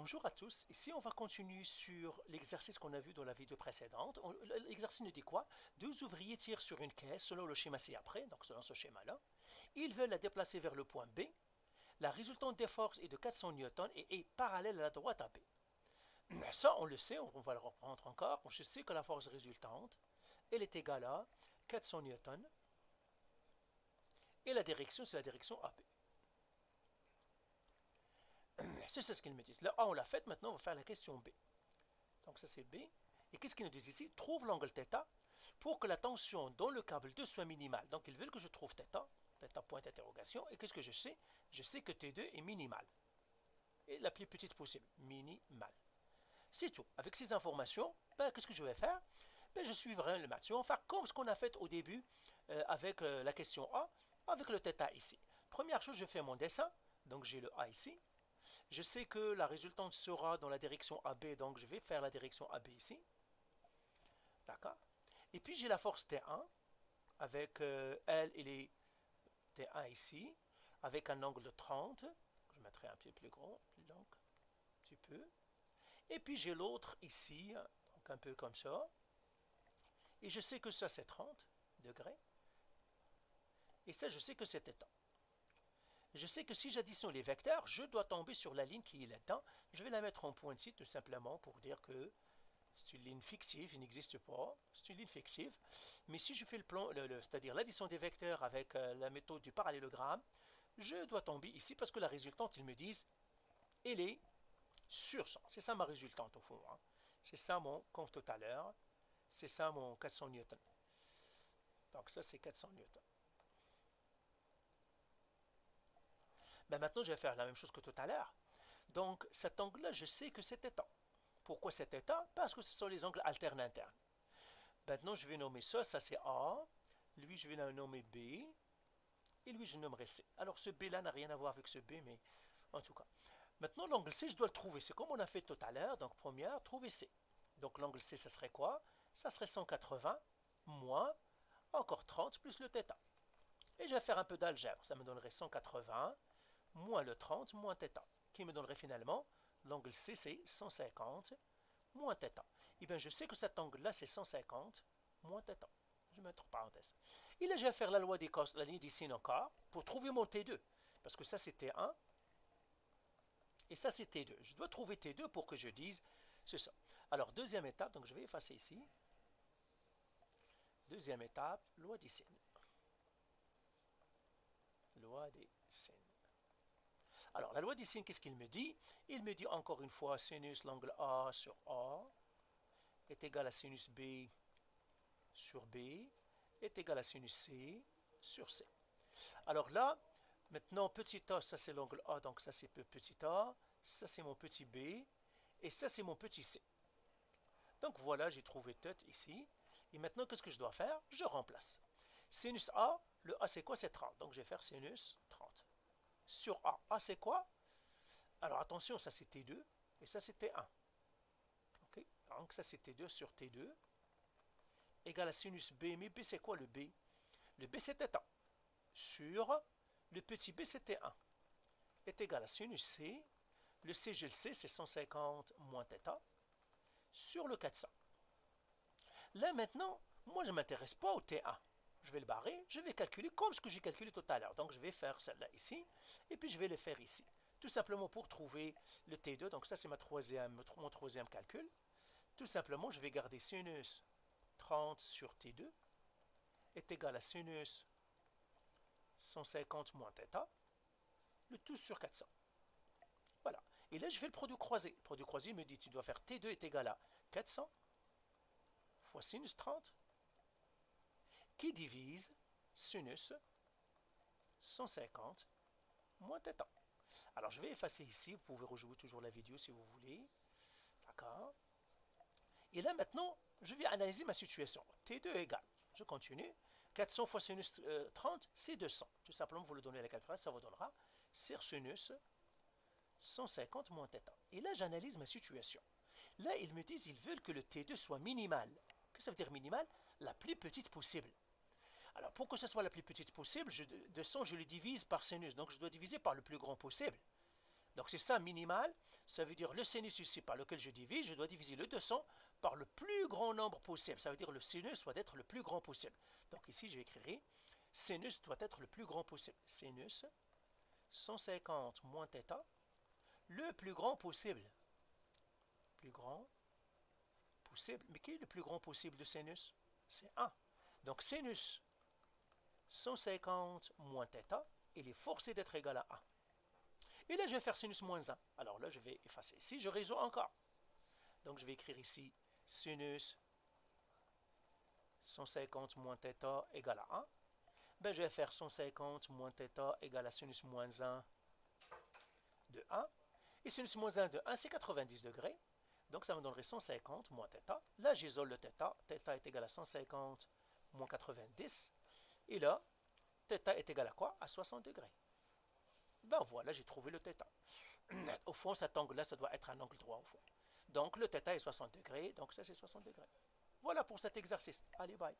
Bonjour à tous, ici on va continuer sur l'exercice qu'on a vu dans la vidéo précédente. L'exercice nous dit quoi? Deux ouvriers tirent sur une caisse selon le schéma ci-après, donc selon ce schéma-là. Ils veulent la déplacer vers le point B. La résultante des forces est de 400 newtons et est parallèle à la droite AB. Ça, on le sait, on va le reprendre encore. Je sais que la force résultante, elle est égale à 400 newtons et la direction, c'est la direction AB. C'est ce qu'ils me disent. Là, A, on l'a fait, maintenant on va faire la question B. Donc ça c'est B. Et qu'est-ce qu'ils nous disent ici? Trouve l'angle θ pour que la tension dans le câble 2 soit minimale. Donc ils veulent que je trouve θ, θ point d'interrogation. Et qu'est-ce que je sais? Je sais que T2 est minimal. Et la plus petite possible, minimale. C'est tout. Avec ces informations, qu'est-ce que je vais faire? Je suivrai le match. Je vais faire comme ce qu'on a fait au début avec la question A, avec le θ ici. Première chose, je fais mon dessin. Donc j'ai le A ici. Je sais que la résultante sera dans la direction AB, donc je vais faire la direction AB ici. D'accord? Et puis j'ai la force T1 avec elle et les T1 ici, avec un angle de 30. Je mettrai un petit peu plus grand, plus long, un petit peu. Et puis j'ai l'autre ici, donc un peu comme ça. Et je sais que ça c'est 30 degrés. Et ça je sais que c'est θ. Je sais que si j'additionne les vecteurs, je dois tomber sur la ligne qui est là-dedans. Je vais la mettre en point ici tout simplement pour dire que c'est une ligne fictive, il n'existe pas. C'est une ligne fictive. Mais si je fais le plan, c'est-à-dire l'addition des vecteurs avec la méthode du parallélogramme, je dois tomber ici parce que la résultante, ils me disent, elle est sur 100. C'est ça ma résultante au fond. Hein. C'est ça mon compte tout à l'heure. C'est ça mon 400 newtons. Donc ça c'est 400 newtons. Maintenant, je vais faire la même chose que tout à l'heure. Donc, cet angle-là, je sais que c'est θ. Pourquoi c'est θ? Parce que ce sont les angles alternes internes. Maintenant, je vais nommer ça, ça c'est A. Lui, je vais le nommer B. Et lui, je nommerai C. Alors, ce B-là n'a rien à voir avec ce B, mais en tout cas. Maintenant, l'angle C, je dois le trouver. C'est comme on a fait tout à l'heure. Donc, première, trouver C. Donc, l'angle C, ça serait quoi? Ça serait 180 moins encore 30 plus le θ. Et je vais faire un peu d'algèbre. Ça me donnerait 180 moins le 30 moins θ, qui me donnerait finalement, l'angle C c'est 150 moins θ. Et bien je sais que cet angle-là c'est 150 moins θ. Je vais mettre entre parenthèses. Et là je vais faire la loi des cos, la ligne des sines encore, pour trouver mon T2. Parce que ça c'est T1, et ça c'est T2. Je dois trouver T2 pour que je dise, c'est ça. Alors deuxième étape, donc je vais effacer ici. Deuxième étape, loi des sines. Loi des sines. Alors, la loi des signes, qu'est-ce qu'il me dit? Il me dit encore une fois, sinus l'angle A sur A est égal à sinus B sur B est égal à sinus C sur C. Alors là, maintenant, petit a, ça c'est l'angle A, donc ça c'est petit a, ça c'est mon petit B, et ça c'est mon petit C. Donc voilà, j'ai trouvé tête ici. Et maintenant, qu'est-ce que je dois faire? Je remplace. Sinus A, le A c'est quoi? C'est 30. Donc je vais faire sinus 30. Sur A. A c'est quoi? Alors attention, ça c'est T2 et ça c'est T1. Okay? Donc ça c'est T2 sur T2 égale à sinus B. Mais B c'est quoi le B? Le B c'est θ. Sur le petit b c'est T1 est égal à sinus C. Le C je le sais, c'est 150 moins θ sur le 400. Là maintenant, moi je ne m'intéresse pas au T1. Je vais le barrer, je vais calculer comme ce que j'ai calculé tout à l'heure. Donc je vais faire celle-là ici, et puis je vais le faire ici. Tout simplement pour trouver le T2, donc ça c'est mon troisième calcul. Tout simplement, je vais garder sinus 30 sur T2 est égal à sinus 150 moins θ, le tout sur 400. Voilà. Et là, je fais le produit croisé. Le produit croisé me dit, tu dois faire T2 est égal à 400 fois sinus 30 qui divise sinus 150 moins θ. Alors, je vais effacer ici. Vous pouvez rejouer toujours la vidéo si vous voulez. D'accord. Et là, maintenant, je vais analyser ma situation. T2 égale, je continue, 400 fois sinus 30, c'est 200. Tout simplement, vous le donnez à la calculatrice, ça vous donnera sinus 150 moins θ. Et là, j'analyse ma situation. Là, ils me disent, ils veulent que le T2 soit minimal. Qu'est-ce que ça veut dire minimal? La plus petite possible. Alors, pour que ce soit la plus petite possible, 200, je le divise par sinus. Donc, je dois diviser par le plus grand possible. Donc c'est ça minimal, ça veut dire le sinus ici par lequel je divise, je dois diviser le 200 par le plus grand nombre possible. Ça veut dire le sinus doit être le plus grand possible. Donc ici je vais écrire sinus doit être le plus grand possible. Sinus 150 moins θ, le plus grand possible. Plus grand possible. Mais qui est le plus grand possible de sinus? C'est 1. Donc sinus 150 moins θ, il est forcé d'être égal à 1. Et là, je vais faire sinus moins 1. Alors là, je vais effacer ici. Je résous encore. Donc, je vais écrire ici sinus 150 moins θ égale à 1. Ben, je vais faire 150 moins θ égale à sinus moins 1 de 1. Et sinus moins 1 de 1, c'est 90 degrés. Donc, ça me donnerait 150 moins θ. Là, j'isole le θ. θ est égal à 150 moins 90. Et là, θ est égal à quoi? À 60 degrés. Ben voilà, j'ai trouvé le θ. Au fond, cet angle-là, ça doit être un angle droit au fond. Donc, le θ est 60 degrés. Donc, ça, c'est 60 degrés. Voilà pour cet exercice. Allez, bye.